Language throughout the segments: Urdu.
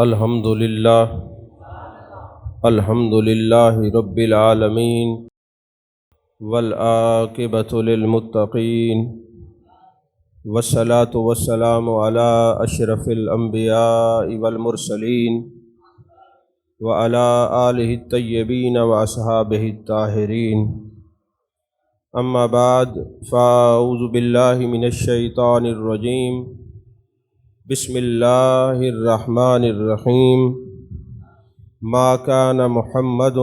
الحمد للہ رب العالمین والعاقبۃ للمتقین والصلاة والسلام علی اشرف الانبیاء والمرسلین وعلی آلہ الطیبین واصحابہ الطاہرین، اما بعد فاعوذ باللہ من الشیطان الرجیم، بسم اللہ الرحمن الرحیم۔ ما کان محمد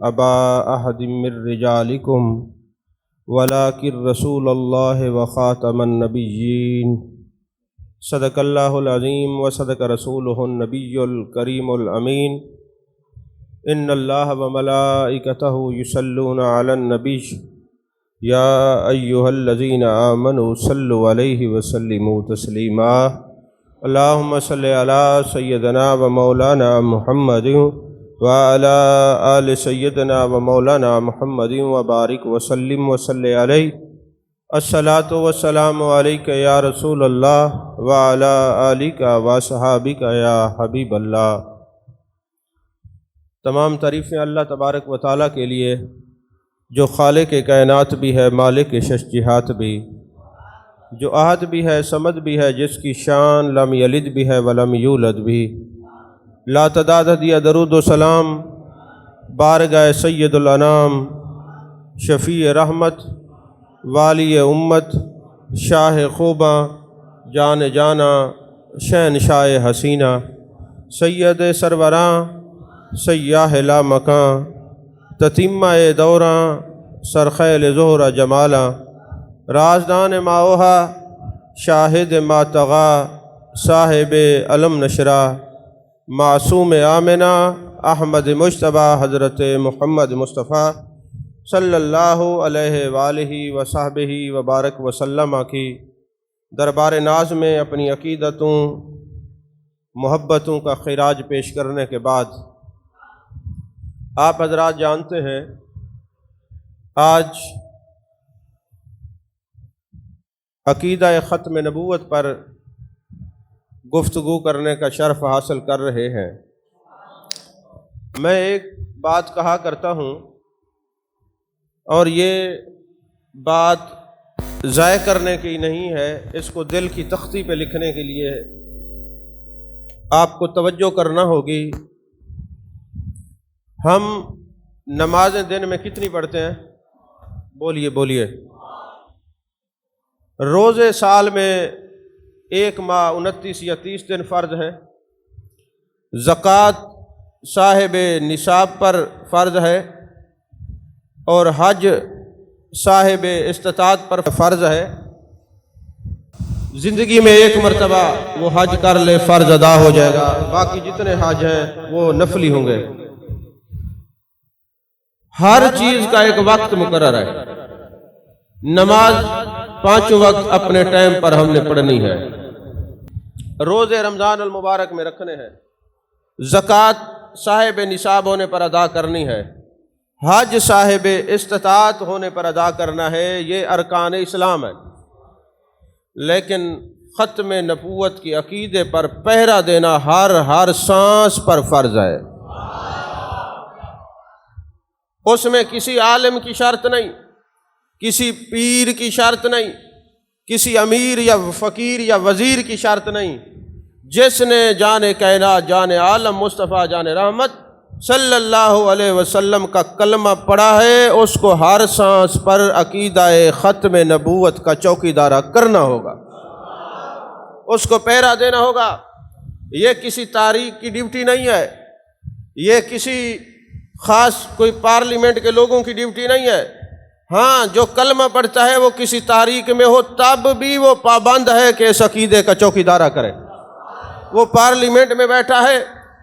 ابا احد من رجالکم ولکن رسول اللہ وخاتم النبیین، صدق اللہ العظیم وصدق رسولہ النبی الکریم الامین۔ ان اللہ وملائکتہ یصلون علی النبی یا ایہا الذین آمنوا صلوا علیہ وسلموا تسلیما۔ اللہم صلی علی سیدنا و مولانا محمد وعلی آل سیدنا و مولانا محمد وبارک وسلم وصلی علیہ۔ الصلاۃ والسلام علیک یا رسول اللہ وعلی آلک وصحابک یا حبیب اللہ۔ تمام تعریفیں اللہ تبارک و تعالیٰ کے لیے جو خالق کائنات بھی ہے، مالک شش جہات بھی، جو احد بھی ہے، صمد بھی ہے، جس کی شان لم یلد بھی ہے ولم یولد بھی۔ لا تعداد دیا درود و سلام بارگاہ سید الانام، شفیع رحمت، والی امت، شاہ خوباں، جان جانا، شہنشاہ حسینہ، سید سروراں، سیاہ لا مکاں، تتمہ دوراں، سرخیل زہرہ جمالاں، رازدان ماوہا، شاہد ما طغا، صاحب علم نشرہ، معصوم آمنہ، احمد مجتبیٰ، حضرت محمد مصطفیٰ صلی اللہ علیہ وآلہ وصحبہ وبارک وسلم کی دربار ناز میں اپنی عقیدتوں محبتوں کا خراج پیش کرنے کے بعد، آپ حضرات جانتے ہیں آج عقیدہ ختم نبوت پر گفتگو کرنے کا شرف حاصل کر رہے ہیں۔ میں ایک بات کہا کرتا ہوں اور یہ بات ضائع کرنے کی نہیں ہے، اس کو دل کی تختی پہ لکھنے کے لیے آپ کو توجہ کرنا ہوگی۔ ہم نمازیں دن میں کتنی پڑھتے ہیں؟ بولیے۔ روزے سال میں 1 ماہ 29 یا 30 دن فرض ہیں۔ زکوٰۃ صاحب نصاب پر فرض ہے، اور حج صاحب استطاعت پر فرض ہے۔ زندگی میں 1 مرتبہ وہ حج کر لے، فرض ادا ہو جائے گا، باقی جتنے حج ہیں وہ نفلی ہوں گے۔ ہر چیز کا ایک وقت مقرر ہے۔ نماز 5 وقت اپنے ٹائم پر ہم نے پڑھنی ہے، روزے رمضان المبارک میں رکھنے ہیں، زکوٰۃ صاحب نصاب ہونے پر ادا کرنی ہے، حج صاحب استطاعت ہونے پر ادا کرنا ہے۔ یہ ارکان اسلام ہے، لیکن ختم نبوت کی عقیدے پر پہرا دینا ہر سانس پر فرض ہے۔ اس میں کسی عالم کی شرط نہیں، کسی پیر کی شرط نہیں، کسی امیر یا فقیر یا وزیر کی شرط نہیں۔ جس نے جان کائنات، جان عالم مصطفیٰ جان رحمت صلی اللہ علیہ وسلم کا کلمہ پڑھا ہے، اس کو ہر سانس پر عقیدہ ختم نبوت کا چوکیدارہ کرنا ہوگا، اس کو پہرا دینا ہوگا۔ یہ کسی تاریخ کی ڈیوٹی نہیں ہے، یہ کسی خاص کوئی پارلیمنٹ کے لوگوں کی ڈیوٹی نہیں ہے۔ ہاں، جو کلمہ پڑھتا ہے وہ کسی تاریخ میں ہو تب بھی وہ پابند ہے کہ اس عقیدے کا چوکیدارہ کرے۔ وہ پارلیمنٹ میں بیٹھا ہے،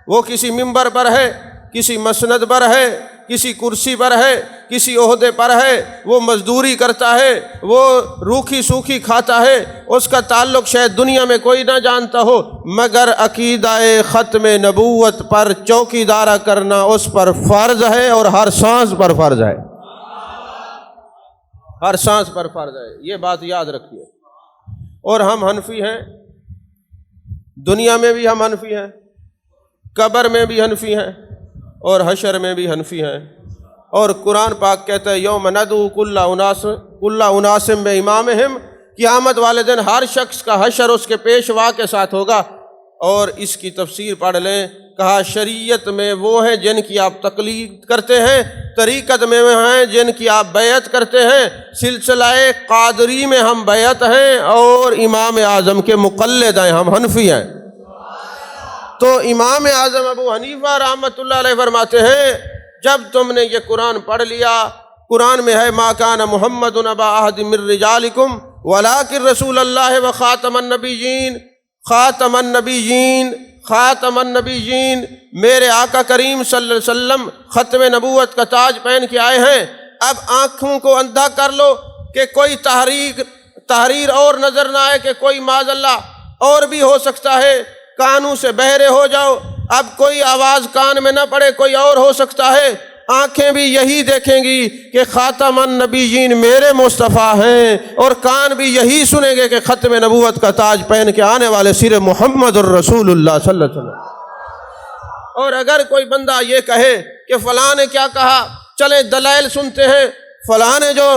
وہ کسی ممبر پر ہے، کسی مسند پر ہے، کسی کرسی پر ہے، کسی عہدے پر ہے، وہ مزدوری کرتا ہے، وہ روکھی سوکھی کھاتا ہے، اس کا تعلق شاید دنیا میں کوئی نہ جانتا ہو، مگر عقیدہ ختم نبوت پر چوکیدارہ کرنا اس پر فرض ہے، اور ہر سانس پر فرض ہے، ہر سانس پر فرض ہے۔ یہ بات یاد رکھیے۔ اور ہم حنفی ہیں، دنیا میں بھی ہم حنفی ہیں، قبر میں بھی حنفی ہیں اور حشر میں بھی حنفی ہیں، اور قرآن پاک کہتا ہے یوم ندعو کل اناس بامامہم، قیامت والے دن ہر شخص کا حشر اس کے پیشوا کے ساتھ ہوگا۔ اور اس کی تفسیر پڑھ لیں، کہا شریعت میں وہ ہیں جن کی آپ تقلید کرتے ہیں، طریقت میں وہ ہیں جن کی آپ بیعت کرتے ہیں، سلسلہ قادری میں ہم بیعت ہیں، اور امام اعظم کے مقلد ہیں، ہم حنفی ہیں۔ تو امام اعظم ابو حنیفہ رحمۃ اللہ علیہ فرماتے ہیں جب تم نے یہ قرآن پڑھ لیا، قرآن میں ہے ما کان محمد ابا احد من رجالکم ولکن رسول اللہ و خاتم النبیین، خاتم النبیین، خاتم النبیین، میرے آقا کریم صلی اللہ علیہ وسلم ختم نبوت کا تاج پہن کے آئے ہیں۔ اب آنکھوں کو اندھا کر لو کہ کوئی تحریر اور نظر نہ آئے کہ کوئی معاذ اللہ اور بھی ہو سکتا ہے، کانوں سے بہرے ہو جاؤ، اب کوئی آواز کان میں نہ پڑے، کوئی اور ہو سکتا ہے، آنکھیں بھی یہی دیکھیں گی کہ خاتم النبیین میرے مصطفیٰ ہیں، اور کان بھی یہی سنیں گے کہ ختم نبوت کا تاج پہن کے آنے والے سر محمد الرسول اللہ صلی اللہ علیہ وسلم۔ اور اگر کوئی بندہ یہ کہے کہ فلاں نے کیا کہا، چلیں دلائل سنتے ہیں، فلاں نے جو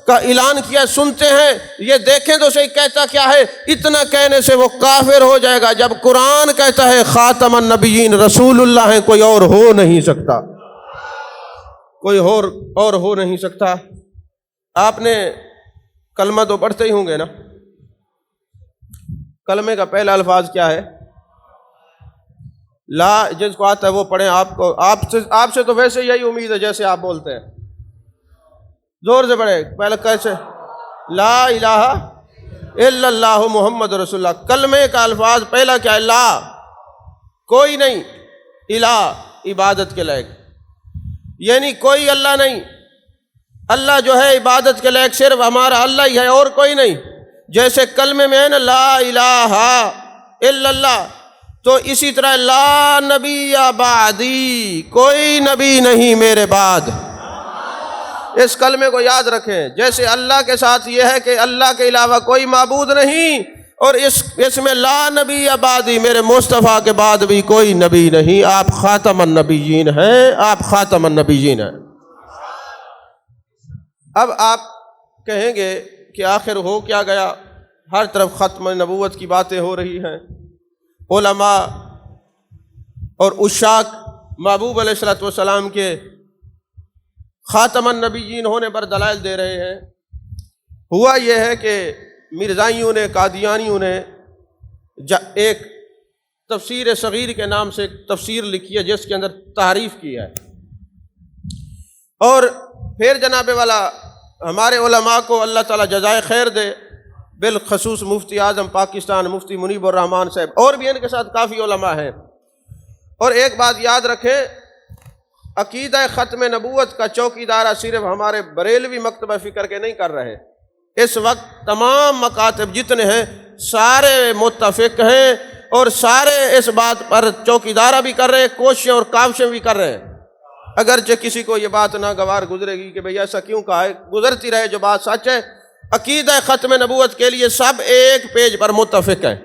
کا اعلان کیا سنتے ہیں، یہ دیکھیں تو صحیح کہتا کیا ہے، اتنا کہنے سے وہ کافر ہو جائے گا۔ جب قرآن کہتا ہے خاتم النبیین رسول اللہ ہیں، کوئی اور ہو نہیں سکتا، کوئی اور ہو نہیں سکتا۔ آپ نے کلمہ تو پڑھتے ہی ہوں گے نا، کلمے کا پہلا الفاظ کیا ہے؟ لا، جس کو آتا ہے وہ پڑھیں۔ آپ سے تو ویسے یہی امید ہے جیسے آپ بولتے ہیں، زور سے پڑھیں۔ پہلے کیسے؟ لا الہ الا اللہ محمد رسول اللہ۔ کلمے کا الفاظ پہلا کیا ہے؟ لا، کوئی نہیں، الہ عبادت کے لائق، یعنی کوئی اللہ نہیں، اللہ جو ہے عبادت کے لائق صرف ہمارا اللہ ہی ہے اور کوئی نہیں۔ جیسے کلمے میں ہے نا لا الہ الا اللہ، تو اسی طرح لا نبی بعدی، کوئی نبی نہیں میرے بعد۔ اس کلمے کو یاد رکھیں، جیسے اللہ کے ساتھ یہ ہے کہ اللہ کے علاوہ کوئی معبود نہیں، اور اس میں لا نبی بعدی، میرے مصطفیٰ کے بعد بھی کوئی نبی نہیں، آپ خاتم النبیین ہیں، آپ خاتم النبیین ہیں۔ اب آپ کہیں گے کہ آخر ہو کیا گیا، ہر طرف ختم نبوت کی باتیں ہو رہی ہیں، علماء اور عشاق محبوب علیہ الصلوۃ والسلام کے خاتم النبیین ہونے پر دلائل دے رہے ہیں۔ ہوا یہ ہے کہ مرزائیوں نے، قادیانیوں نے ایک تفسیر صغیر کے نام سے ایک تفسیر لکھی ہے جس کے اندر تعریف کی ہے، اور پھر جناب والا ہمارے علماء کو اللہ تعالیٰ جزائے خیر دے، بالخصوص مفتی اعظم پاکستان مفتی منیب الرحمان صاحب، اور بھی ان کے ساتھ کافی علماء ہیں۔ اور ایک بات یاد رکھیں، عقیدہ ختم نبوت کا چوکیدارہ صرف ہمارے بریلوی مکتبہ فکر کے نہیں کر رہے، اس وقت تمام مکاتب جتنے ہیں سارے متفق ہیں، اور سارے اس بات پر چوکیدارہ بھی کر رہے ہیں، کوششیں اور کاوشیں بھی کر رہے ہیں۔ اگرچہ کسی کو یہ بات ناگوار گزرے گی کہ بھئی ایسا کیوں کہا ہے، گزرتی رہے، جو بات سچ ہے، عقیدہ ختم نبوت کے لیے سب ایک پیج پر متفق ہیں،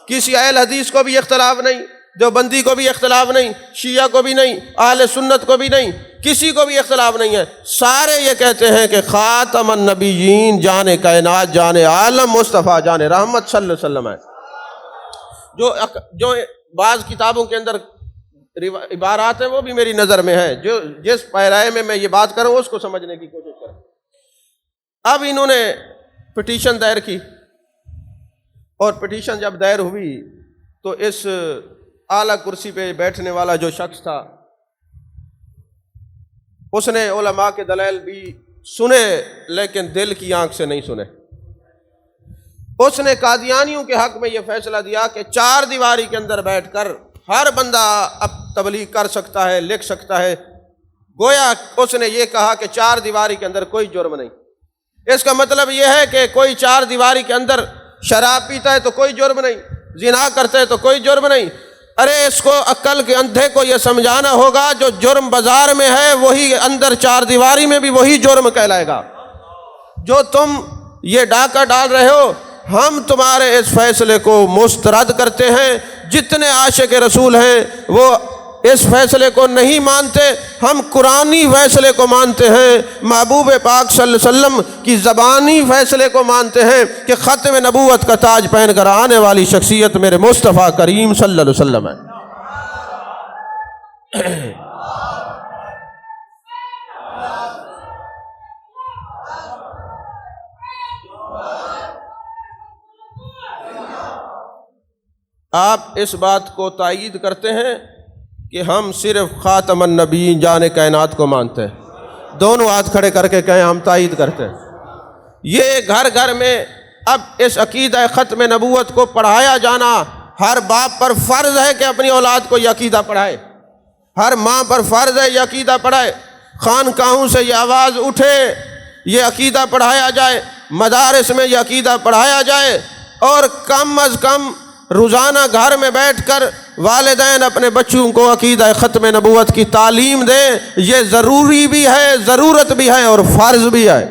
کسی اہل حدیث کو بھی اختلاف نہیں، دیوبندی کو بھی اختلاف نہیں، شیعہ کو بھی نہیں، اہل سنت کو بھی نہیں، کسی کو بھی اختلاف نہیں ہے، سارے یہ کہتے ہیں کہ خاتم النبیین جان کائنات، جان عالم مصطفیٰ جان رحمت صلی اللہ علیہ وسلم ہے۔ جو بعض کتابوں کے اندر عبارات ہیں وہ بھی میری نظر میں ہیں، جو جس پیرائے میں یہ بات کروں اس کو سمجھنے کی کوشش کریں۔ اب انہوں نے پٹیشن دائر کی، اور پٹیشن جب دائر ہوئی تو اس اعلیٰ کرسی پہ بیٹھنے والا جو شخص تھا اس نے علماء کے دلائل بھی سنے، لیکن دل کی آنکھ سے نہیں سنے۔ اس نے قادیانیوں کے حق میں یہ فیصلہ دیا کہ چار دیواری کے اندر بیٹھ کر ہر بندہ اب تبلیغ کر سکتا ہے، لکھ سکتا ہے۔ گویا اس نے یہ کہا کہ چار دیواری کے اندر کوئی جرم نہیں۔ اس کا مطلب یہ ہے کہ کوئی چار دیواری کے اندر شراب پیتا ہے تو کوئی جرم نہیں، زنا کرتا ہے تو کوئی جرم نہیں۔ ارے اس کو عقل کے اندھے کو یہ سمجھانا ہوگا، جو جرم بازار میں ہے وہی اندر چار دیواری میں بھی وہی جرم کہلائے گا۔ جو تم یہ ڈاکہ ڈال رہے ہو ہم تمہارے اس فیصلے کو مسترد کرتے ہیں۔ جتنے عاشق رسول ہیں وہ اس فیصلے کو نہیں مانتے، ہم قرآنی فیصلے کو مانتے ہیں، محبوب پاک صلی اللہ علیہ وسلم کی زبانی فیصلے کو مانتے ہیں کہ ختم نبوت کا تاج پہن کر آنے والی شخصیت میرے مصطفیٰ کریم صلی اللہ علیہ وسلم ہے۔ آپ اس بات کو تائید کرتے ہیں کہ ہم صرف خاتم النبیین جان کائنات کو مانتے ہیں؟ دونوں ہاتھ کھڑے کر کے کہیں ہم تائید کرتے ہیں۔ یہ گھر گھر میں اب اس عقیدہ ختم نبوت کو پڑھایا جانا ہر باپ پر فرض ہے کہ اپنی اولاد کو یہ عقیدہ پڑھائے، ہر ماں پر فرض ہے یہ عقیدہ پڑھائے، خانقاہوں سے یہ آواز اٹھے یہ عقیدہ پڑھایا جائے، مدارس میں یہ عقیدہ پڑھایا جائے، اور کم از کم روزانہ گھر میں بیٹھ کر والدین اپنے بچوں کو عقیدہ ختم نبوت کی تعلیم دیں۔ یہ ضروری بھی ہے، ضرورت بھی ہے اور فرض بھی ہے۔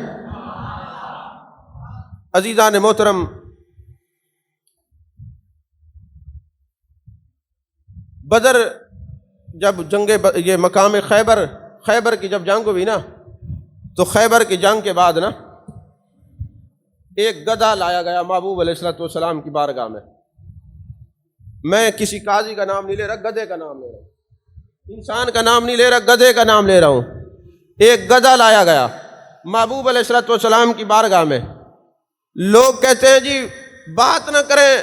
عزیزان محترم، بدر جب یہ مقام خیبر کی جب جنگ ہوئی نا، تو خیبر کی جنگ کے بعد نا ایک گدھا لایا گیا محبوب علیہ الصلوۃ والسلام کی بارگاہ میں۔ میں کسی قاضی کا نام نہیں لے رہا، گدھے کا نام لے رہا ہوں، انسان کا نام نہیں لے رہا، گدھے کا نام لے رہا ہوں۔ ایک گدھا لایا گیا محبوب علیہ الصلوۃ والسلام کی بارگاہ میں۔ لوگ کہتے ہیں جی بات نہ کریں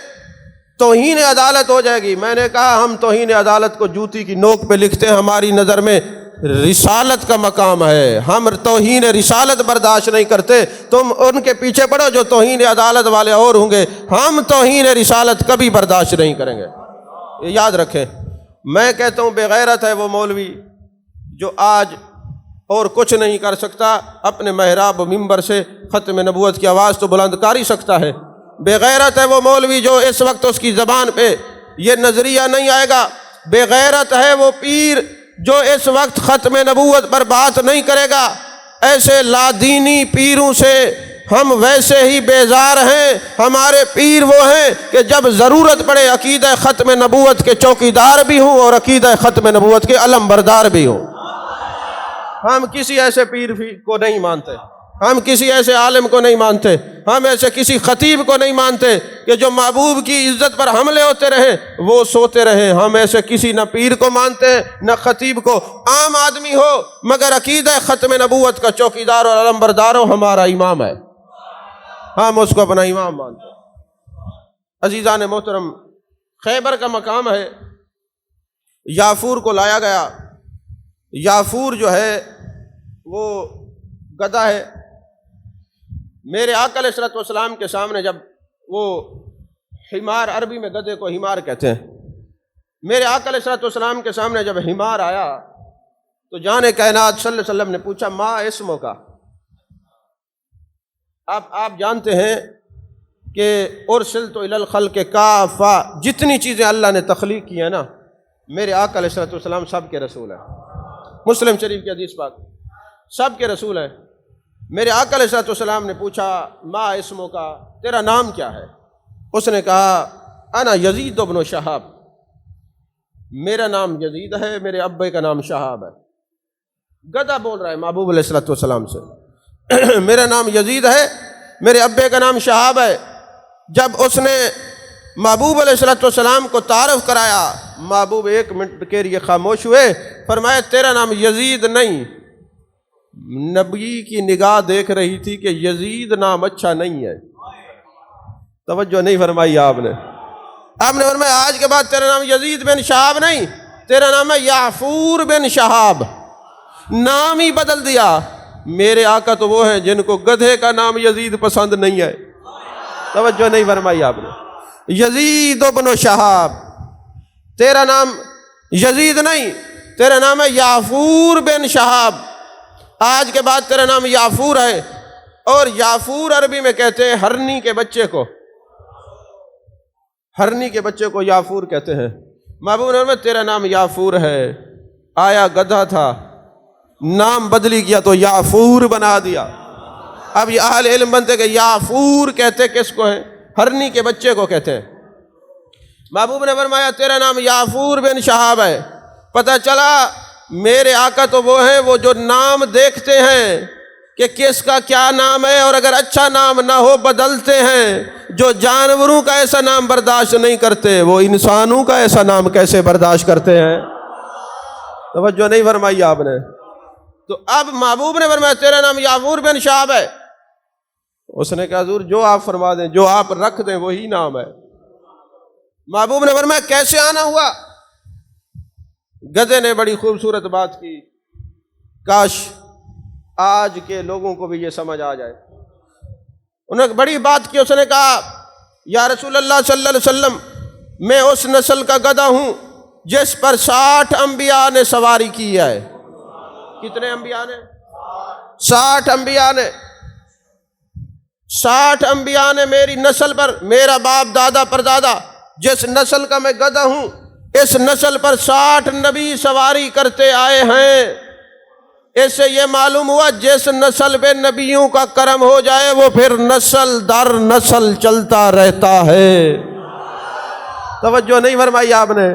توہین عدالت ہو جائے گی۔ میں نے کہا ہم توہین عدالت کو جوتی کی نوک پہ لکھتے ہیں، ہماری نظر میں رسالت کا مقام ہے، ہم توہین رسالت برداشت نہیں کرتے۔ تم ان کے پیچھے پڑو جو توہین عدالت والے اور ہوں گے، ہم توہین رسالت کبھی برداشت نہیں کریں گے، یہ یاد رکھیں۔ میں کہتا ہوں بے غیرت ہے وہ مولوی جو آج اور کچھ نہیں کر سکتا، اپنے محراب و منبر سے ختم نبوت کی آواز تو بلند کر ہی سکتا ہے۔ بے غیرت ہے وہ مولوی جو اس وقت اس کی زبان پہ یہ نظریہ نہیں آئے گا۔ بے غیرت ہے وہ پیر جو اس وقت ختم نبوت پر بات نہیں کرے گا۔ ایسے لادینی پیروں سے ہم ویسے ہی بیزار ہیں۔ ہمارے پیر وہ ہیں کہ جب ضرورت پڑے عقیدہ ختم نبوت کے چوکیدار بھی ہوں اور عقیدہ ختم نبوت کے علم بردار بھی ہوں۔ ہم کسی ایسے پیر کو نہیں مانتے، ہم کسی ایسے عالم کو نہیں مانتے، ہم ایسے کسی خطیب کو نہیں مانتے کہ جو محبوب کی عزت پر حملے ہوتے رہیں وہ سوتے رہیں۔ ہم ایسے کسی نہ پیر کو مانتے نہ خطیب کو، عام آدمی ہو مگر عقیدہ ختم نبوت کا چوکیدار اور علم بردار ہو، ہمارا امام ہے، ہم اس کو اپنا امام مانتے ہیں۔ عزیزان محترم، خیبر کا مقام ہے، یافور کو لایا گیا۔ یافور جو ہے وہ گدھا ہے۔ میرے آقا علیہ الصلوۃ والسلام کے سامنے جب وہ حمار، عربی میں گدھے کو حمار کہتے ہیں، میرے آقا علیہ الصلوۃ والسلام کے سامنے جب حمار آیا تو جان کائنات صلی اللہ علیہ وسلم نے پوچھا ما اسمو کا۔ اب آپ جانتے ہیں کہ ارسلت الی الخلق کافہ، جتنی چیزیں اللہ نے تخلیق کی ہیں نا، میرے آقا علیہ الصلوۃ والسلام سب کے رسول ہیں۔ مسلم شریف کی حدیث پاک، سب کے رسول ہیں۔ میرے آقا علیہ الصلوۃ والسلام نے پوچھا ما اسمو کا، تیرا نام کیا ہے؟ اس نے کہا انا یزید بن شہاب، میرا نام یزید ہے، میرے ابے کا نام شہاب ہے۔ گدھا بول رہا ہے محبوب علیہ الصلوۃ والسلام سے، میرا نام یزید ہے، میرے ابے کا نام شہاب ہے۔ جب اس نے محبوب علیہ الصلوۃ والسلام کو تعارف کرایا، محبوب ایک منٹ کے لیے خاموش ہوئے، فرمایا تیرا نام یزید نہیں، نبی کی نگاہ دیکھ رہی تھی کہ یزید نام اچھا نہیں ہے۔ توجہ نہیں فرمائی آپ نے فرمایا آج کے بعد تیرا نام یزید بن شہاب نہیں، تیرا نام ہے یافور بن شہاب، نام ہی بدل دیا۔ میرے آقا تو وہ ہیں جن کو گدھے کا نام یزید پسند نہیں ہے۔ توجہ نہیں فرمائی آپ نے، یزید بن شہاب، تیرا نام یزید نہیں، تیرا نام ہے یافور بن شہاب، آج کے بعد تیرا نام یافور ہے۔ اور یافور عربی میں کہتے ہیں ہرنی کے بچے کو، ہرنی کے بچے کو یافور کہتے ہیں۔ محبوب نے فرمایا تیرا نام یافور ہے، آیا گدھا تھا، نام بدلی کیا تو یافور بنا دیا۔ اب یہ اہل علم بنتے کہ یافور کہتے کس کو ہیں؟ ہرنی کے بچے کو کہتے ہیں۔ محبوب نے فرمایا تیرا نام یافور بن شہاب ہے۔ پتہ چلا میرے آقا تو وہ ہیں وہ جو نام دیکھتے ہیں کہ کس کا کیا نام ہے، اور اگر اچھا نام نہ ہو بدلتے ہیں۔ جو جانوروں کا ایسا نام برداشت نہیں کرتے، وہ انسانوں کا ایسا نام کیسے برداشت کرتے ہیں؟ توجہ نہیں فرمائی آپ نے؟ تو اب محبوب نے فرمایا تیرا نام یافور بن شہاب ہے۔ اس نے کہا حضور جو آپ فرما دیں، جو آپ رکھ دیں وہی نام ہے۔ محبوب نے فرمایا کیسے آنا ہوا؟ گدھے نے بڑی خوبصورت بات کی، کاش آج کے لوگوں کو بھی یہ سمجھ آ جائے۔ انہوں نے بڑی بات کی، اس نے کہا یا رسول اللہ صلی اللہ علیہ وسلم میں اس نسل کا گدھا ہوں جس پر 60 انبیاء نے سواری کی ہے۔ کتنے انبیاء نے؟ 60 انبیاء نے۔ 60 انبیاء نے میری نسل پر، میرا باپ دادا پردادا جس نسل کا میں گدھا ہوں، اس نسل پر 60 نبی سواری کرتے آئے ہیں۔ اس سے یہ معلوم ہوا جس نسل پہ نبیوں کا کرم ہو جائے وہ پھر نسل در نسل چلتا رہتا ہے۔ توجہ نہیں فرمائی آپ نے؟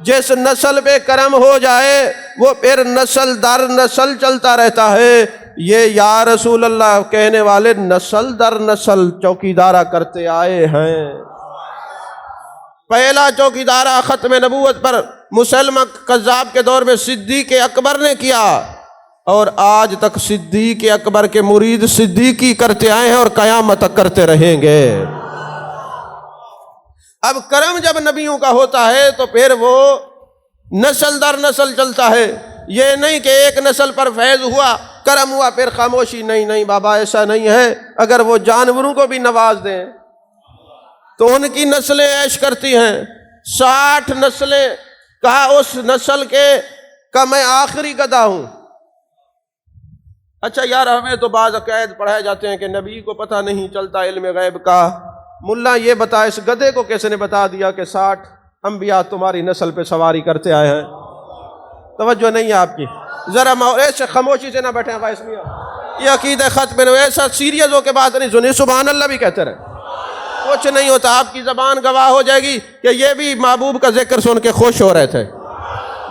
جس نسل پہ کرم ہو جائے وہ پھر نسل در نسل چلتا رہتا ہے۔ یہ یا رسول اللہ کہنے والے نسل در نسل چوکیدارہ کرتے آئے ہیں۔ پہلا چوکیدارہ ختم نبوت پر مسلمہ کذاب کے دور میں صدیق اکبر نے کیا، اور آج تک صدیق اکبر کے مرید صدیقی کرتے آئے ہیں اور قیامت تک کرتے رہیں گے۔ اب کرم جب نبیوں کا ہوتا ہے تو پھر وہ نسل در نسل چلتا ہے۔ یہ نہیں کہ ایک نسل پر فیض ہوا، کرم ہوا پھر خاموشی۔ نہیں بابا، ایسا نہیں ہے۔ اگر وہ جانوروں کو بھی نواز دیں تو ان کی نسلیں عیش کرتی ہیں۔ 60 نسلیں، کہا اس نسل کا میں آخری گدھا ہوں۔ اچھا یار، ہمیں تو بعض عقائد پڑھائے جاتے ہیں کہ نبی کو پتہ نہیں چلتا علم غیب کا۔ ملا یہ بتا اس گدھے کو کیسے نے بتا دیا کہ 60 انبیاء تمہاری نسل پہ سواری کرتے آئے ہیں؟ توجہ نہیں ہے آپ کی؟ ذرا ایسے خاموشی سے نہ بیٹھیں وائس میاں، یہ عقیدہ ختم نہیں، ایسا سیریس ہو کے بات نہیں سنی، سبحان اللہ بھی کہتے رہے، کچھ نہیں ہوتا۔ آپ کی زبان گواہ ہو جائے گی کہ یہ بھی محبوب کا ذکر سن کے خوش ہو رہے تھے۔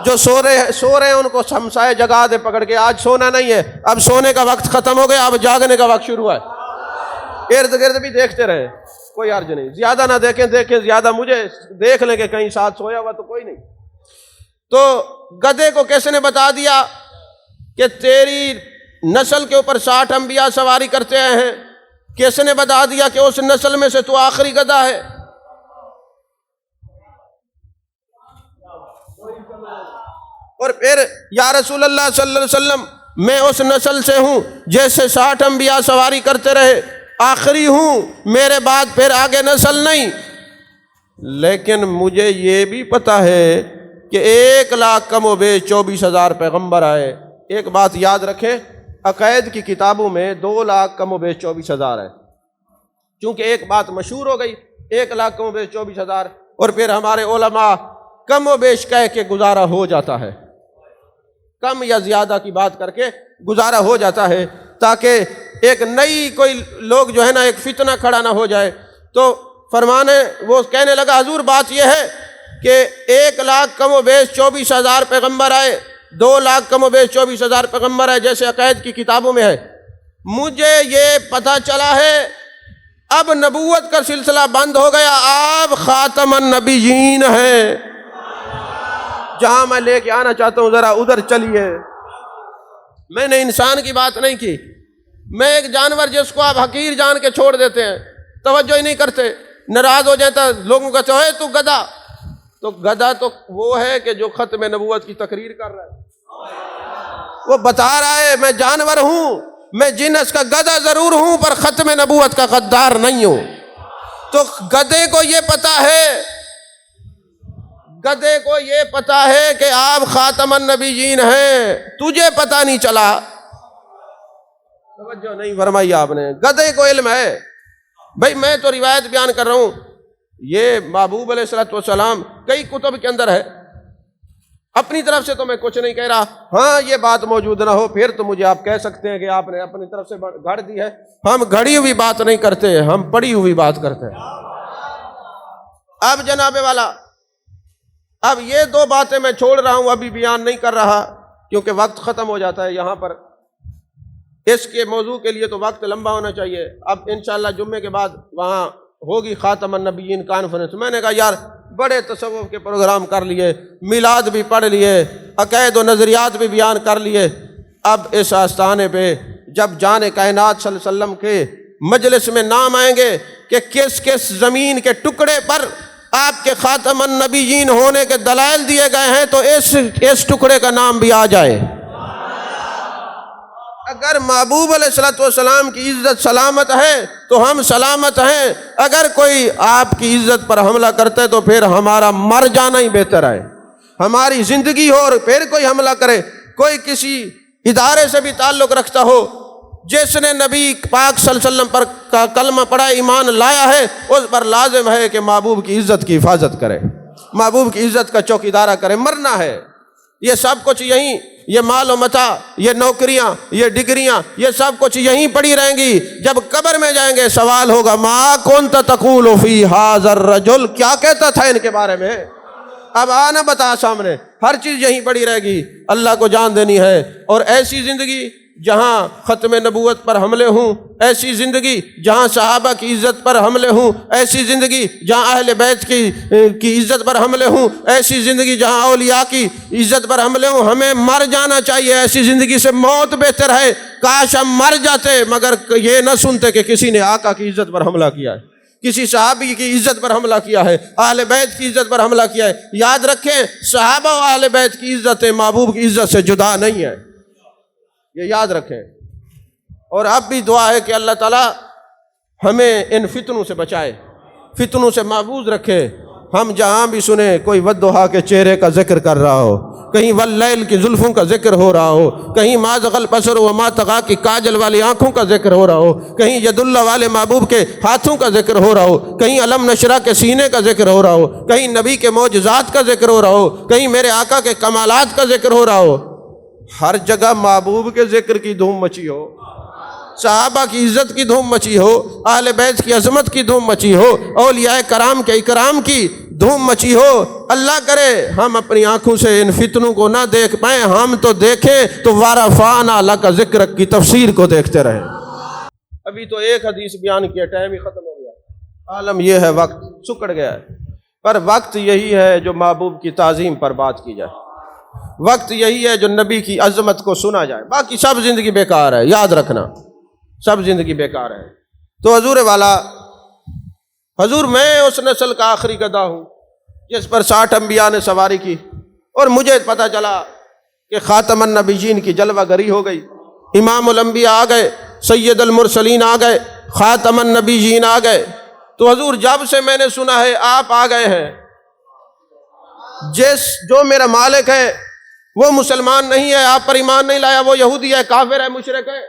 جو سو رہے ہیں ان کو ہمسائے جگا دے پکڑ کے، آج سونا نہیں ہے، اب سونے کا وقت ختم ہو گیا، اب جاگنے کا وقت شروع ہے۔ ارد گرد بھی دیکھتے رہے، کوئی عرض نہیں، زیادہ نہ دیکھیں زیادہ مجھے دیکھ لیں کہ کہیں ساتھ سویا ہوا تو کوئی نہیں۔ تو گدھے کو کیسے نے بتا دیا کہ تیری نسل کے اوپر 60 انبیاء سواری کرتے آئے ہیں؟ کیسے نے بتا دیا کہ اس نسل میں سے تو آخری گدھا ہے؟ اور پھر یا رسول اللہ صلی اللہ علیہ وسلم میں اس نسل سے ہوں جیسے 60 انبیاء سواری کرتے رہے، آخری ہوں، میرے بعد پھر آگے نسل نہیں۔ لیکن مجھے یہ بھی پتہ ہے کہ 1 لاکھ کم و بیش 24,000 پیغمبر آئے۔ ایک بات یاد رکھیں، عقائد کی کتابوں میں 2 لاکھ کم و بیش 24,000 ہے، چونکہ ایک بات مشہور ہو گئی 1 لاکھ کم و بیش 24,000، اور پھر ہمارے علماء کم و بیش کہہ کے گزارا ہو جاتا ہے، کم یا زیادہ کی بات کر کے گزارا ہو جاتا ہے، تاکہ ایک نئی کوئی لوگ جو ہے نا ایک فتنہ کھڑا نہ ہو جائے۔ تو فرمانے وہ کہنے لگا حضور بات یہ ہے کہ 1 لاکھ کم و بیش 24,000 پیغمبر آئے، 2 لاکھ کم و بیش 24,000 پیغمبر آئے جیسے عقائد کی کتابوں میں ہے۔ مجھے یہ پتہ چلا ہے اب نبوت کا سلسلہ بند ہو گیا، آپ خاتم النبیین ہیں۔ جہاں میں لے کے آنا چاہتا ہوں ذرا ادھر چلیے۔ میں نے انسان کی بات نہیں کی، میں ایک جانور جس کو آپ حقیر جان کے چھوڑ دیتے ہیں، توجہ ہی نہیں کرتے، ناراض ہو جاتا، لوگوں کہتے ہیں تو گدھا۔ تو گدھا تو وہ ہے کہ جو ختم نبوت کی تقریر کر رہا ہے، وہ بتا رہا ہے میں جانور ہوں، میں جنس کا گدھا ضرور ہوں پر ختم نبوت کا غدار نہیں ہوں۔ تو گدھے کو یہ پتا ہے، گدھے کو یہ پتا ہے کہ آپ خاتم النبیین ہیں، تجھے پتا نہیں چلا۔ توجہ نہیں فرمائی آپ نے؟ گدھے کو علم ہے۔ بھئی میں تو روایت بیان کر رہا ہوں، یہ محبوب علیہ الصلوۃ والسلام کئی کتب کے اندر ہے، اپنی طرف سے تو میں کچھ نہیں کہہ رہا۔ ہاں یہ بات موجود نہ ہو پھر تو مجھے آپ کہہ سکتے ہیں کہ آپ نے اپنی طرف سے گھڑ دی ہے۔ ہم گھڑی ہوئی بات نہیں کرتے، ہم پڑھی ہوئی بات کرتے ہیں۔ اب جناب والا، اب یہ دو باتیں میں چھوڑ رہا ہوں، ابھی بیان نہیں کر رہا کیونکہ وقت ختم ہو جاتا ہے یہاں پر۔ اس کے موضوع کے لیے تو وقت لمبا ہونا چاہیے۔ اب انشاءاللہ جمعے کے بعد وہاں ہوگی خاتم النبیین کانفرنس۔ میں نے کہا یار بڑے تصوف کے پروگرام کر لیے، میلاد بھی پڑھ لیے، عقائد و نظریات بھی بیان کر لیے، اب اس آستانے پہ جب جان کائنات صلی اللہ علیہ وسلم کے مجلس میں نام آئیں گے کہ کس کس زمین کے ٹکڑے پر آپ کے خاتم النبیین ہونے کے دلائل دیے گئے ہیں، تو اس ٹکڑے کا نام بھی آ جائے۔ اگر محبوب علیہ الصلوۃ والسلام کی عزت سلامت ہے تو ہم سلامت ہیں، اگر کوئی آپ کی عزت پر حملہ کرتا ہے تو پھر ہمارا مر جانا ہی بہتر ہے۔ ہماری زندگی ہو اور پھر کوئی حملہ کرے، کوئی کسی ادارے سے بھی تعلق رکھتا ہو، جس نے نبی پاک صلی اللہ علیہ وسلم پر کا کلمہ پڑھا، ایمان لایا ہے، اس پر لازم ہے کہ محبوب کی عزت کی حفاظت کرے، محبوب کی عزت کا چوکیدارہ کرے۔ مرنا ہے، یہ سب کچھ یہیں، یہ مال و متاع، یہ نوکریاں، یہ ڈگریاں، یہ سب کچھ یہیں پڑی رہیں گی۔ جب قبر میں جائیں گے سوال ہوگا ما کنت تقول فی ھذا الرجل، کیا کہتا تھا ان کے بارے میں؟ اب آنا بتا سامنے، ہر چیز یہیں پڑی رہے گی۔ اللہ کو جان دینی ہے، اور ایسی زندگی جہاں ختم نبوت پر حملے ہوں، ایسی زندگی جہاں صحابہ کی عزت پر حملے ہوں، ایسی زندگی جہاں اہل بیت کی عزت پر حملے ہوں، ایسی زندگی جہاں اولیاء کی عزت پر حملے ہوں۔ ہمیں مر جانا چاہیے، ایسی زندگی سے موت بہتر ہے۔ کاش ہم مر جاتے مگر یہ نہ سنتے کہ کسی نے آقا کی عزت پر حملہ کیا ہے، کسی صحابی کی عزت پر حملہ کیا ہے، اہل بیت کی عزت پر حملہ کیا ہے۔ یاد رکھیں، صحابہ و اہل بیت کی عزت محبوب کی عزت سے جدا نہیں ہے، یہ یاد رکھیں۔ اور اب بھی دعا ہے کہ اللہ تعالیٰ ہمیں ان فتنوں سے بچائے، فتنوں سے محفوظ رکھے۔ ہم جہاں بھی سنیں کوئی والضحیٰ کے چہرے کا ذکر کر رہا ہو، کہیں واللیل کی زلفوں کا ذکر ہو رہا ہو، کہیں ما زغ البصر وما طغیٰ کی کاجل والی آنکھوں کا ذکر ہو رہا ہو، کہیں ید اللہ والے محبوب کے ہاتھوں کا ذکر ہو رہا ہو، کہیں علم نشرہ کے سینے کا ذکر ہو رہا ہو، کہیں نبی کے معجزات کا ذکر ہو رہا ہو، کہیں میرے آقا کے کمالات کا ذکر ہو رہا ہو، ہر جگہ محبوب کے ذکر کی دھوم مچی ہو، صحابہ کی عزت کی دھوم مچی ہو، اہل بیت کی عظمت کی دھوم مچی ہو، اولیاء کرام کے اکرام کی دھوم مچی ہو۔ اللہ کرے ہم اپنی آنکھوں سے ان فتنوں کو نہ دیکھ پائیں، ہم تو دیکھیں تو وَرَفَعْنَا لَكَ ذِكْرَكَ کی تفسیر کو دیکھتے رہیں۔ ابھی تو ایک حدیث بیان کیا، ٹائم ہی ختم ہو گیا۔ عالم یہ ہے، وقت سکڑ گیا ہے، پر وقت یہی ہے جو محبوب کی تعظیم پر بات کی جائے، وقت یہی ہے جو نبی کی عظمت کو سنا جائے، باقی سب زندگی بیکار ہے، یاد رکھنا سب زندگی بیکار ہے۔ تو حضور والا، حضور میں اس نسل کا آخری گدھا ہوں جس پر 60 انبیاء نے سواری کی، اور مجھے پتا چلا کہ خاتم النبیین کی جلوہ گری ہو گئی، امام الانبیاء آ گئے، سید المرسلین آ گئے، خاتم النبیین آ گئے۔ تو حضور جب سے میں نے سنا ہے آپ آ گئے ہیں، جو میرا مالک ہے وہ مسلمان نہیں ہے، آپ پر ایمان نہیں لایا، وہ یہودی ہے، کافر ہے، مشرک ہے،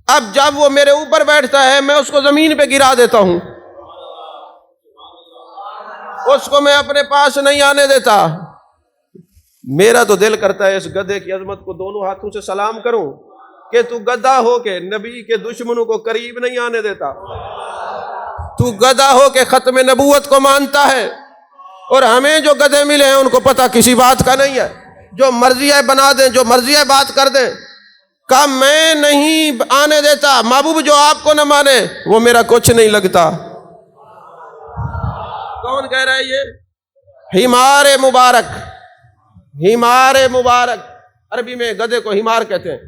اب جب وہ میرے اوپر بیٹھتا ہے میں اس کو زمین پہ گرا دیتا ہوں، اس کو میں اپنے پاس نہیں آنے دیتا۔ میرا تو دل کرتا ہے اس گدھے کی عظمت کو دونوں ہاتھوں سے سلام کروں کہ تو گدھا ہو کے نبی کے دشمنوں کو قریب نہیں آنے دیتا، تو گدھا ہو کے ختم نبوت کو مانتا ہے، اور ہمیں جو گدھے ملے ہیں ان کو پتہ کسی بات کا نہیں ہے، جو مرضی ہے بنا دیں، جو مرضی ہے بات کر دیں۔ کہا میں نہیں آنے دیتا، محبوب جو آپ کو نہ مانے وہ میرا کچھ نہیں لگتا۔ کون کہہ رہا ہے یہ؟ حمار مبارک، حمار مبارک، عربی میں گدھے کو حمار کہتے ہیں،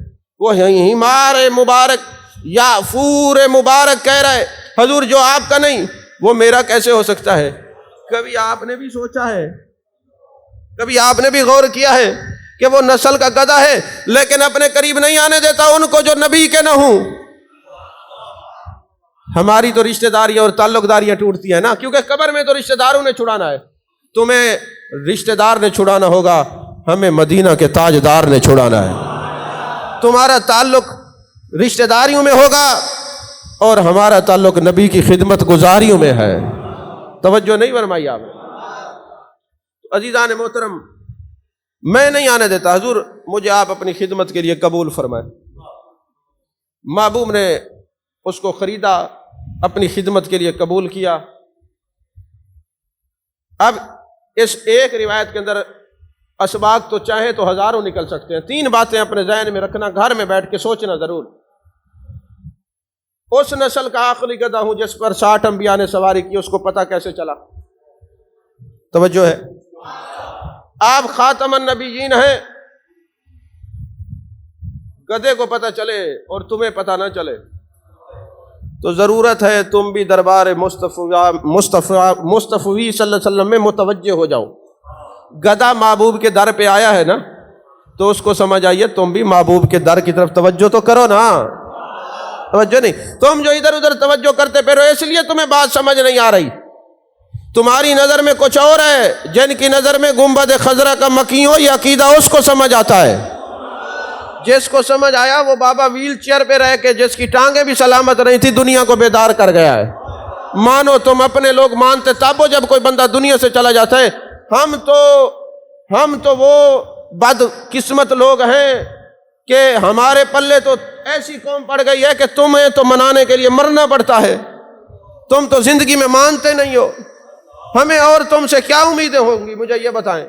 وہ حمار مبارک یا فور مبارک کہہ رہا ہے حضور جو آپ کا نہیں وہ میرا کیسے ہو سکتا ہے؟ کبھی آپ نے بھی سوچا ہے، کبھی آپ نے بھی غور کیا ہے کہ وہ نسل کا گدھا ہے لیکن اپنے قریب نہیں آنے دیتا ان کو جو نبی کے نہ ہوں؟ ہماری تو رشتہ داریاں اور تعلق داریاں ٹوٹتی ہیں نا، کیونکہ قبر میں تو رشتہ داروں نے چھڑانا ہے، تمہیں رشتہ دار نے چھڑانا ہوگا، ہمیں مدینہ کے تاجدار نے چھڑانا ہے۔ تمہارا تعلق رشتہ داریوں میں ہوگا اور ہمارا تعلق نبی کی خدمت گزاریوں میں ہے۔ توجہ نہیں فرمائی آپ نے؟ عزیزان محترم، میں نہیں آنے دیتا، حضور مجھے آپ اپنی خدمت کے لیے قبول فرمائیں۔ محبوب نے اس کو خریدا، اپنی خدمت کے لیے قبول کیا، اب اس ایک روایت کے اندر اسباق تو چاہے تو ہزاروں نکل سکتے ہیں. 3 باتیں اپنے ذہن میں رکھنا، گھر میں بیٹھ کے سوچنا ضرور. اس نسل کا آخری گدھا ہوں جس پر 60 انبیاء نے سواری کی، اس کو پتہ کیسے چلا؟ توجہ ہے. آپ خاتم النبیین ہیں، گدھے کو پتہ چلے اور تمہیں پتہ نہ چلے تو ضرورت ہے تم بھی دربار مصطفی صلی اللہ علیہ وسلم میں متوجہ ہو جاؤ. گدھا محبوب کے در پہ آیا ہے نا، تو اس کو سمجھ آئیے تم بھی محبوب کے در کی طرف توجہ تو کرو نا. توجہ نہیں، تم جو ادھر ادھر توجہ کرتے پھرو اس لیے تمہیں بات سمجھ نہیں آ رہی. تمہاری نظر میں کچھ اور ہے، جن کی نظر میں گنبد خضرا کا مکی ہو یہ عقیدہ اس کو سمجھ آتا ہے. جس کو سمجھ آیا وہ بابا ویل چیئر پہ رہ کے جس کی ٹانگیں بھی سلامت نہیں تھی دنیا کو بیدار کر گیا ہے. مانو تم اپنے لوگ مانتے تب جب کوئی بندہ دنیا سے چلا جاتا ہے. ہم تو وہ بد قسمت لوگ ہیں کہ ہمارے پلے تو ایسی قوم پڑ گئی ہے کہ تمہیں تو منانے کے لیے مرنا پڑتا ہے. تم تو زندگی میں مانتے نہیں ہو، ہمیں اور تم سے کیا امیدیں ہوں گی؟ مجھے یہ بتائیں.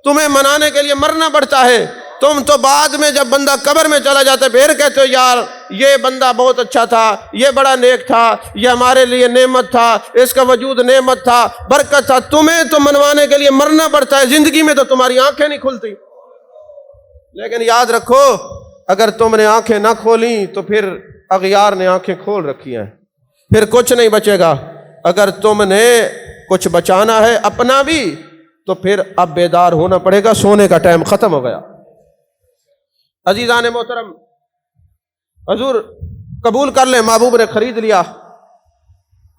تمہیں منانے کے لیے مرنا پڑتا ہے. تم تو بعد میں جب بندہ قبر میں چلا جاتا ہے پھر کہتے ہو یار یہ بندہ بہت اچھا تھا، یہ بڑا نیک تھا، یہ ہمارے لیے نعمت تھا، اس کا وجود نعمت تھا، برکت تھا. تمہیں تو منوانے کے لیے مرنا پڑتا ہے، زندگی میں تو تمہاری آنکھیں نہیں کھلتی. لیکن یاد رکھو اگر تم نے آنکھیں نہ کھولیں تو پھر اغیار نے آنکھیں کھول رکھی ہیں، پھر کچھ نہیں بچے گا. اگر تم نے کچھ بچانا ہے اپنا بھی تو پھر اب بیدار ہونا پڑے گا، سونے کا ٹائم ختم ہو گیا. عزیزان محترم، حضور قبول کر لیں محبوب نے خرید لیا.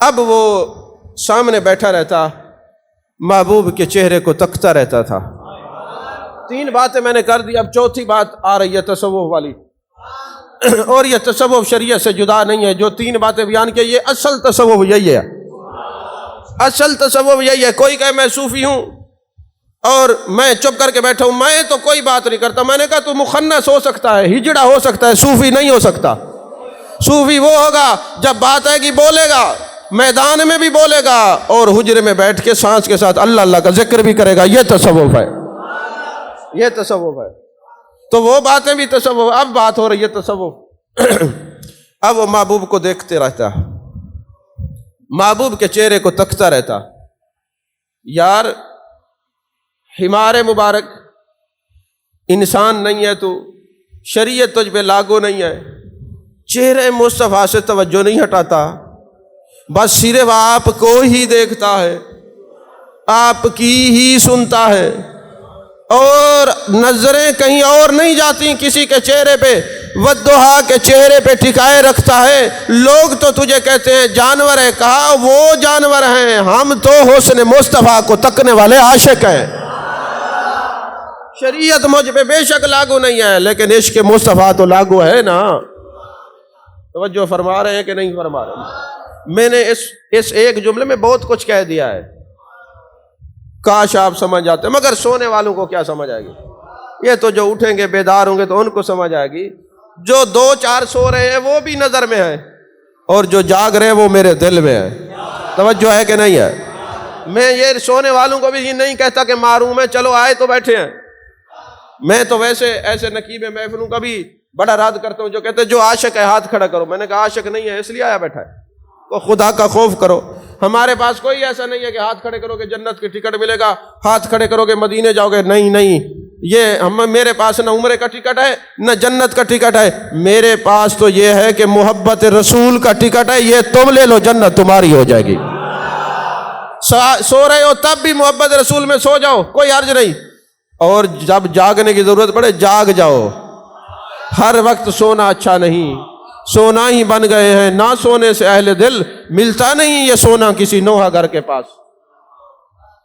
اب وہ سامنے بیٹھا رہتا، محبوب کے چہرے کو تکتا رہتا تھا. 3 باتیں میں نے کر دی، اب 4تھی بات آ رہی ہے تصوف والی. اور یہ تصوف شریعت سے جدا نہیں ہے. جو 3 باتیں بیان کی یہ اصل تصوف یہی ہے. اصل تصوف یہی ہے. کوئی کہے میں صوفی ہوں اور میں چپ کر کے بیٹھا ہوں، میں تو کوئی بات نہیں کرتا. میں نے کہا تو مخنث ہو سکتا ہے، ہجڑا ہو سکتا ہے، صوفی نہیں ہو سکتا. صوفی وہ ہوگا جب بات آئے گی بولے گا، میدان میں بھی بولے گا اور حجرے میں بیٹھ کے سانس کے ساتھ اللہ اللہ کا ذکر بھی کرے گا. یہ تصوف ہے، یہ تصوف ہے. تو وہ باتیں بھی تصوف. اب بات ہو رہی ہے تصوف. اب وہ محبوب کو دیکھتے رہتا، محبوب کے چہرے کو تکتا رہتا. یار حمار مبارک، انسان نہیں ہے تو، شریعت تجھ پہ لاگو نہیں ہے، چہرے مصطفیٰ سے توجہ نہیں ہٹاتا، بس صرف آپ کو ہی دیکھتا ہے، آپ کی ہی سنتا ہے اور نظریں کہیں اور نہیں جاتی کسی کے چہرے پہ. والضحیٰ کے چہرے پہ ٹکائے رکھتا ہے. لوگ تو تجھے کہتے ہیں جانور ہے، کہا وہ جانور ہیں، ہم تو حسن مصطفیٰ کو تکنے والے عاشق ہیں. شریعت مجھ پہ بے شک لاگو نہیں ہے لیکن عشق مصطفیٰ تو لاگو ہے نا. توجہ فرما رہے ہیں کہ نہیں فرما رہے؟ میں نے اس ایک جملے میں بہت کچھ کہہ دیا ہے، کاش آپ سمجھ جاتے. مگر سونے والوں کو کیا سمجھ آئے گی؟ یہ تو جو اٹھیں گے بیدار ہوں گے تو ان کو سمجھ آئے گی. جو 2-4 سو رہے ہیں وہ بھی نظر میں ہیں اور جو جاگ رہے ہیں وہ میرے دل میں ہیں. توجہ ہے کہ نہیں ہے؟ میں یہ سونے والوں کو بھی یہ نہیں کہتا کہ معروم ہے چلو آئے تو بیٹھے ہیں. میں تو ویسے ایسے نقیب محفلوں کا بھی بڑا رد کرتا ہوں جو کہتے ہیں جو عاشق ہے ہاتھ کھڑا کرو. میں نے کہا عاشق نہیں ہے اس لیے آیا بیٹھا ہے، تو خدا کا خوف کرو. ہمارے پاس کوئی ایسا نہیں ہے کہ ہاتھ کھڑے کرو گے جنت کی ٹکٹ ملے گا، ہاتھ کھڑے کرو گے مدینے جاؤ گے. نہیں، یہ میرے پاس نہ عمرے کا ٹکٹ ہے نہ جنت کا ٹکٹ ہے. میرے پاس تو یہ ہے کہ محبت رسول کا ٹکٹ ہے، یہ تم لے لو جنت تمہاری ہو جائے گی. سو رہے ہو تب بھی محبت رسول میں سو جاؤ، کوئی حرج نہیں. اور جب جاگنے کی ضرورت پڑے جاگ جاؤ. ہر وقت سونا اچھا نہیں، سونا ہی بن گئے ہیں. نہ سونے سے اہل دل ملتا نہیں یہ سونا کسی نوحہ گھر کے پاس.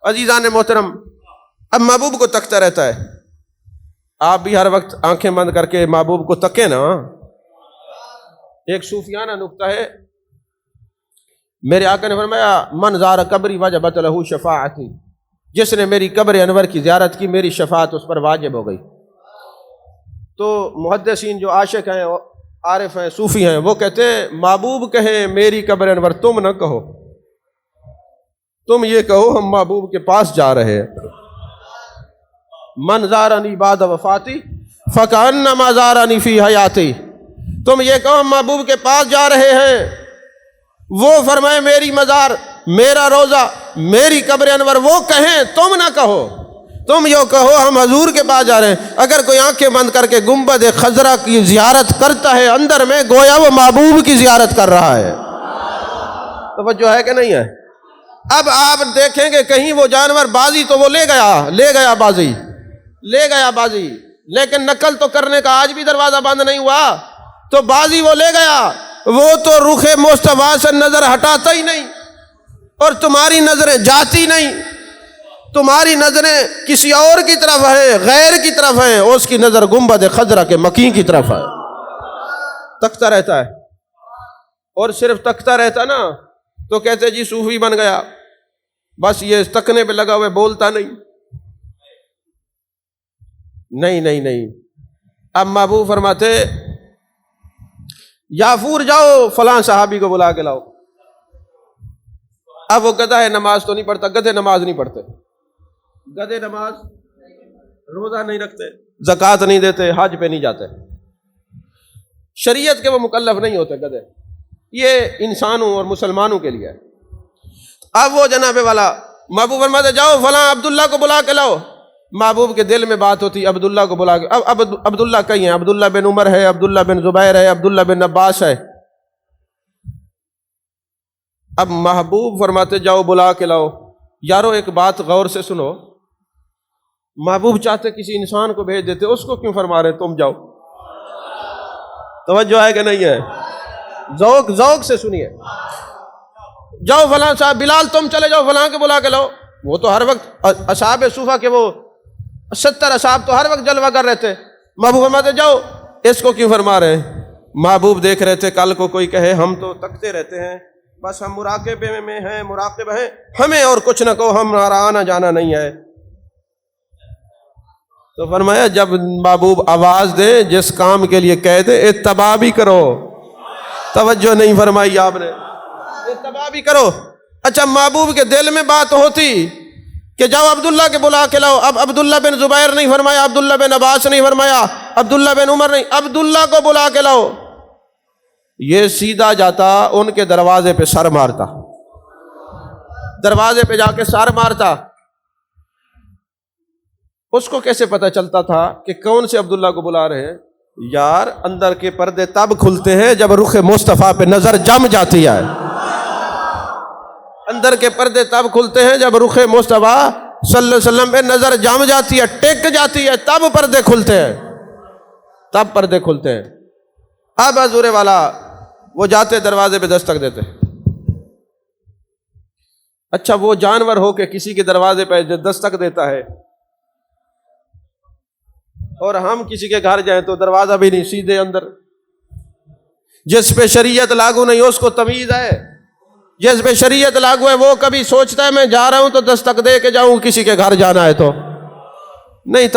عزیزان محترم، اب محبوب کو تکتا رہتا ہے. آپ بھی ہر وقت آنکھیں بند کر کے محبوب کو تکیں نا. ایک صوفیانہ نکتہ ہے، میرے آقا نے فرمایا من زار قبری وجبت لہ شفاعتی، جس نے میری قبر انور کی زیارت کی میری شفاعت اس پر واجب ہو گئی. تو محدثین جو عاشق ہیں عارف ہیں صوفی ہیں وہ کہتے ہیں محبوب کہیں میری قبر انور تم نہ کہو. تم یہ کہو ہم محبوب کے پاس جا رہے ہیں، من زارنی بعد وفاتی فکأنما زارنی فی حیاتی، تم یہ کہو ہم محبوب کے پاس جا رہے ہیں، وہ فرمائے میری مزار، میرا روزہ، میری قبر انور، وہ کہیں، تم نہ کہو، تم یوں کہو ہم حضور کے پاس جا رہے ہیں۔ اگر کوئی آنکھیں بند کر کے گنبد خضرا کی زیارت کرتا ہے اندر میں، گویا وہ محبوب کی زیارت کر رہا ہے۔ توجہ ہے کہ نہیں ہے؟ اب آپ دیکھیں گے کہیں وہ جانور بازی تو وہ لے گیا بازی، لیکن نقل تو کرنے کا آج بھی دروازہ بند نہیں ہوا، تو بازی وہ لے گیا، وہ تو رخ مصطفیٰ سے نظر ہٹاتا ہی نہیں، اور تمہاری نظریں جاتی نہیں، تمہاری نظریں کسی اور کی طرف ہیں، غیر کی طرف ہیں، اس کی نظر گنبد خضرا کے مکین کی طرف ہے، تکتا رہتا ہے۔ اور صرف تکتا رہتا نا تو کہتے جی صوفی بن گیا، بس یہ تکنے پہ لگا ہوا بولتا نہیں۔ نہیں، اب محبوب فرماتے یافور جاؤ فلاں صحابی کو بلا کے لاؤ۔ اب وہ گدھا ہے، نماز تو نہیں پڑھتا، گدھے نماز نہیں پڑھتے، گدھے نماز روزہ نہیں رکھتے، زکوٰۃ نہیں دیتے، حج پہ نہیں جاتے، شریعت کے وہ مکلف نہیں ہوتے گدھے، یہ انسانوں اور مسلمانوں کے لیے ہے۔ اب وہ جناب والا محبوب فرماتے جاؤ فلاں عبداللہ کو بلا کے لاؤ۔ محبوب کے دل میں بات ہوتی عبداللہ کو بلا کے، اب عبداللہ کئی ہیں، عبداللہ بن عمر ہے، عبداللہ بن زبیر ہے، عبداللہ بن عباس ہے۔ اب محبوب فرماتے جاؤ بلا کے لاؤ۔ یارو ایک بات غور سے سنو، محبوب چاہتے کسی انسان کو بھیج دیتے، اس کو کیوں فرما رہے تم جاؤ؟ توجہ ہے کہ نہیں ہے؟ ذوق سے سنیے۔ جاؤ فلاں صاحب بلال تم چلے جاؤ فلاں کے بلا کے لاؤ۔ وہ تو ہر وقت اصحاب صوفہ کے وہ 70 اصحاب تو ہر وقت جلوہ کر رہے تھے، محبوب فرماتے جاؤ، اس کو کیوں فرما رہے ہیں؟ محبوب دیکھ رہے تھے کل کو کوئی کہے ہم تو تکتے رہتے ہیں، بس ہم مراقبے میں ہیں، مراقب ہیں، ہمیں اور کچھ نہ کہو، ہمارا آنا جانا نہیں ہے۔ تو فرمایا جب محبوب آواز دے، جس کام کے لیے کہہ دے اتباع بھی کرو۔ توجہ نہیں فرمائی آپ نے، اتباع بھی کرو۔ اچھا محبوب کے دل میں بات ہوتی کہ جاؤ عبداللہ کے بلا کے لاؤ، اب عبداللہ بن زبیر نہیں فرمایا، عبداللہ بن عباس نہیں فرمایا، عبداللہ بن عمر نہیں، عبداللہ کو بلا کے لاؤ، یہ سیدھا جاتا ان کے دروازے پہ سر مارتا، دروازے پہ جا کے سر مارتا۔ اس کو کیسے پتہ چلتا تھا کہ کون سے عبداللہ کو بلا رہے ہیں؟ یار اندر کے پردے تب کھلتے ہیں جب رخ مصطفیٰ پہ نظر جم جاتی ہے، اندر کے پردے تب کھلتے ہیں جب رخ مصطفیٰ صلی اللہ علیہ وسلم پہ نظر جم جاتی ہے، ٹک جاتی ہے، تب پردے کھلتے ہیں، تب پردے کھلتے ہیں۔ اب حضور والا وہ جاتے دروازے پہ دستک دیتے۔ اچھا وہ جانور ہو کے کسی کے دروازے پہ دستک دیتا ہے، اور ہم کسی کے گھر جائیں تو دروازہ بھی نہیں، سیدھے اندر۔ جس پہ شریعت لاگو نہیں اس کو تمیز ہے، جس پہ شریعت لاگو ہے وہ کبھی سوچتا ہے میں جا رہا ہوں تو دستک دے کے جاؤں، کسی کے گھر جانا ہے تو نہیں۔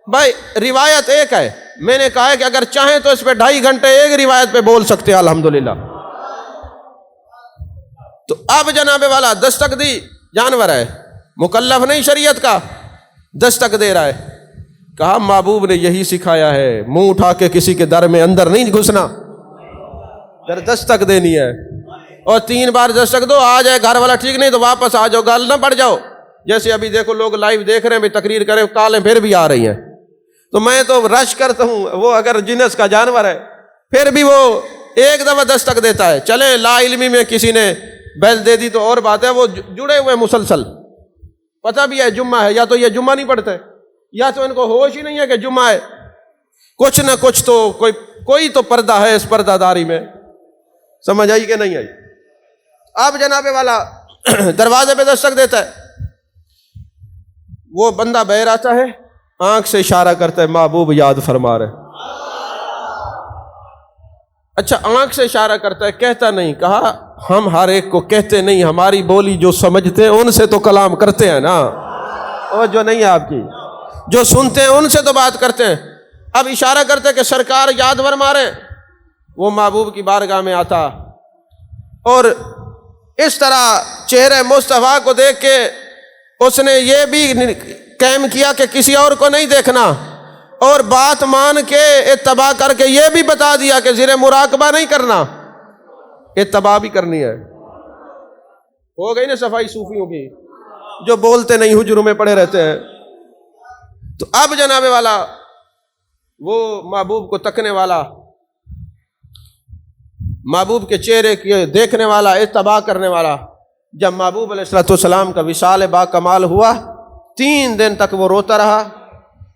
بھائی روایت ایک ہے، میں نے کہا ہے کہ اگر چاہیں تو اس پہ 2.5 گھنٹے ایک روایت پہ بول سکتے ہیں الحمدللہ۔ تو اب جناب والا دستک دی، جانور ہے، مکلف نہیں شریعت کا، دستک دے رہا ہے۔ کہا محبوب نے یہی سکھایا ہے، منہ اٹھا کے کسی کے در میں اندر نہیں گھسنا، در دستک دینی ہے، اور 3 بار دستک دو، آ جائے گھر والا ٹھیک نہیں تو واپس آ جاؤ، گال نہ پڑ جاؤ۔ جیسے ابھی دیکھو لوگ لائیو دیکھ رہے ہیں، بھی تقریر کریں، کالیں پھر بھی آ رہی ہیں، تو میں تو رش کرتا ہوں، وہ اگر جنس کا جانور ہے پھر بھی وہ ایک دفعہ دستک دیتا ہے۔ چلے لا علمی میں کسی نے بیل دے دی تو اور بات ہے، وہ جڑے ہوئے مسلسل، پتہ بھی ہے جمعہ ہے، یا تو یہ جمعہ نہیں پڑھتے، یا تو ان کو ہوش ہی نہیں ہے کہ جمعہ ہے، کچھ نہ کچھ تو کوئی تو پردہ ہے اس پردہ داری میں۔ سمجھ آئی کہ نہیں آئی؟ اب جناب والا دروازے پہ دستک دیتا ہے، وہ بندہ بہر آتا ہے، آنکھ سے اشارہ کرتا ہے محبوب یاد فرما رہے۔ اچھا آنکھ سے اشارہ کرتا ہے، کہتا نہیں، کہا ہم ہر ایک کو کہتے نہیں، ہماری بولی جو سمجھتے ہیں ان سے تو کلام کرتے ہیں نا، اور جو نہیں ہے آپ کی، جو سنتے ہیں ان سے تو بات کرتے ہیں۔ اب اشارہ کرتے کہ سرکار یاد فرما رہے، وہ محبوب کی بارگاہ میں آتا اور اس طرح چہرے مصطفیٰ کو دیکھ کے اس نے یہ بھی قائم کیا کہ کسی اور کو نہیں دیکھنا، اور بات مان کے اتباع کر کے یہ بھی بتا دیا کہ زیر مراقبہ نہیں کرنا، اتباع بھی کرنی ہے۔ ہو گئی نا صفائی صوفیوں کی، جو بولتے نہیں حجروں میں پڑے رہتے ہیں۔ تو اب جناب والا وہ محبوب کو تکنے والا، محبوب کے چہرے کی دیکھنے والا، اتباع کرنے والا، جب محبوب علیہ الصلوۃ والسلام کا وصال با کمال ہوا 3 دن تک وہ روتا رہا،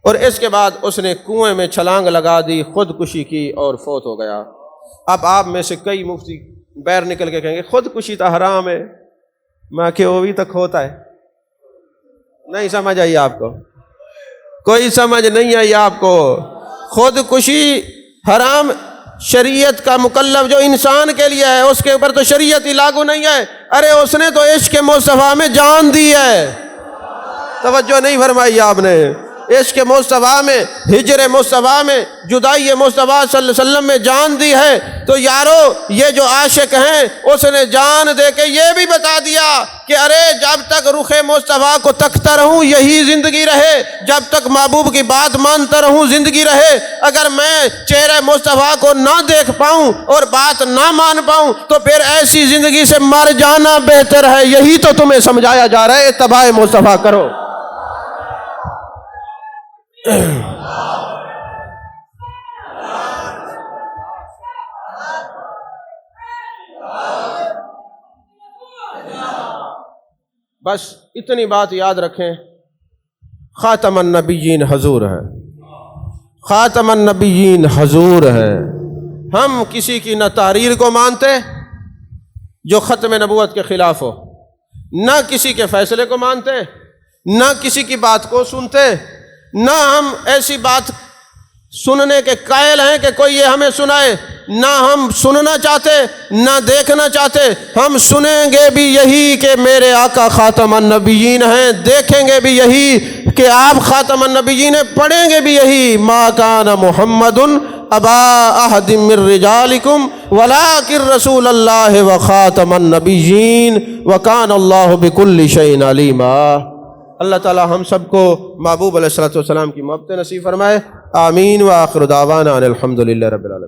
اور اس کے بعد اس نے کنویں میں چھلانگ لگا دی، خودکشی کی اور فوت ہو گیا۔ اب آپ میں سے کئی مفتی باہر نکل کے کہیں گے خودکشی تو حرام ہے، میں کہ وہ بھی تک ہوتا ہے۔ نہیں سمجھ آئی آپ کو؟ کوئی سمجھ نہیں آئی آپ کو؟ خودکشی حرام شریعت کا مکلف جو انسان کے لیے ہے، اس کے اوپر تو شریعت ہی لاگو نہیں ہے۔ ارے اس نے تو عشق مصطفیٰ میں جان دی ہے، توجہ نہیں فرمائی آپ نے؟ عشق مصطفیٰ میں، ہجر مصطفیٰ میں، جدائی مصطفیٰ صلی اللہ علیہ وسلم میں جان دی ہے۔ تو یارو یہ جو عاشق ہیں اس نے جان دے کے یہ بھی بتا دیا کہ ارے جب تک رخ مصطفیٰ کو تکتا رہوں یہی زندگی رہے، جب تک محبوب کی بات مانتا رہوں زندگی رہے۔ اگر میں چہرے مصطفیٰ کو نہ دیکھ پاؤں اور بات نہ مان پاؤں تو پھر ایسی زندگی سے مر جانا بہتر ہے۔ یہی تو تمہیں سمجھایا جا رہا ہے، اتباع مصطفیٰ کرو۔ بس اتنی بات یاد رکھیں، خاتم النبیین حضور ہے، خاتم النبیین حضور ہے۔ ہم کسی کی نہ تحریر کو مانتے جو ختم نبوت کے خلاف ہو، نہ کسی کے فیصلے کو مانتے، نہ کسی کی بات کو سنتے، نہ ہم ایسی بات سننے کے قائل ہیں کہ کوئی یہ ہمیں سنائے، نہ ہم سننا چاہتے نہ دیکھنا چاہتے۔ ہم سنیں گے بھی یہی کہ میرے آقا خاتم النبیین ہیں، دیکھیں گے بھی یہی کہ آپ خاتم النبیین ہیں، پڑھیں گے بھی یہی ما کان محمد ابا احد من رجالکم ولکن رسول اللہ وخاتم النبیین وکان اللہ بکل شیء علیما۔ اللہ تعالی ہم سب کو محبوب علیہ الصلوۃ والسلام کی محبت نصیب فرمائے، آمین۔ وآخر دعوانا ان الحمد للہ رب العالمین۔